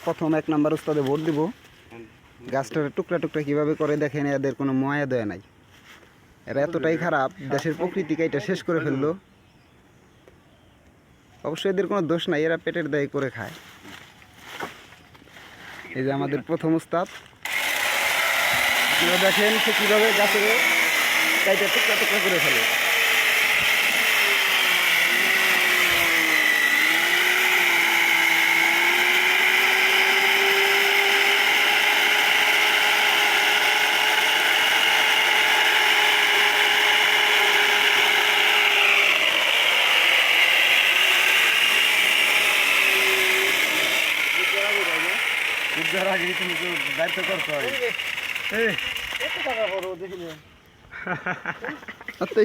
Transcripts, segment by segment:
প্রথম 1 number উস্তাদে vote দিব। গাছটার টুকরা টুকরা কীভাবে করে দেখেন, এদের কোনো মায়া দয়া নাই। এরা এতটাই খারাপ, দেশের প্রকৃতিকে এটা শেষ করে ফেললো। অবশ্যই এদের কোনো দোষ নাই, এরা পেটের দায় করে খায়। এই যে আমাদের প্রথম উস্তাদ, আপনারা দেখেন সে কীভাবে গাছের কাইটা টুকরা টুকরা করে ফেলে।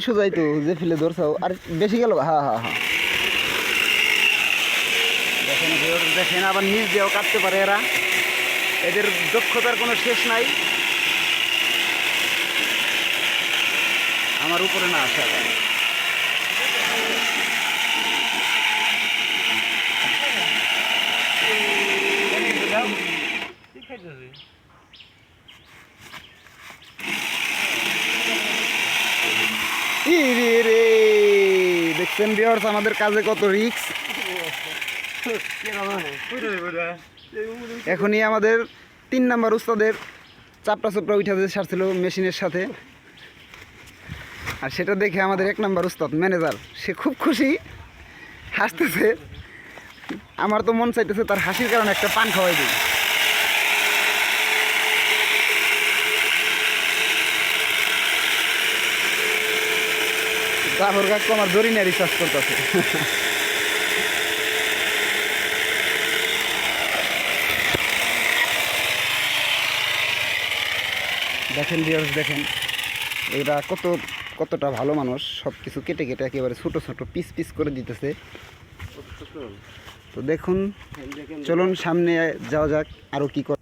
সোজাই তো যে ফেলে ধরছাও আর বেশি গেল। হ্যাঁ হ্যাঁ হ্যাঁ, দেখেন দেখেন আবার নিজ দিয়েও কাটতে পারে এরা। এদের দক্ষতার কোনো শেষ নাই। আমার উপরে না আসা রে। দেখছেন ভিউয়ার্স আমাদের কাজে কত রিস্ক। এখনই আমাদের 3 নাম্বার উস্তাদের চাপড়া চাপড়া উঠা যেতে ছাড়ছিল মেশিনের সাথে, আর সেটা দেখে আমাদের 1 নাম্বার উস্তাদ ম্যানেজার সে খুব খুশি, হাসতেছে। আমার তো মন চাইতেছে তার হাসির কারণে একটা পান খাওয়াই দিই। তারপর কাকু আমার দড়ি নিয়ে রিসার্চ করতেছে। দেখেন ভিউয়ার্স, দেখেন এরা কতটা ভালো মানুষ। সব কিছু কেটে কেটে একেবারে ছোট ছোট পিস পিস করে দিতেছে। তো দেখুন, চলুন সামনে যাওয়া যাক আরও কী করে।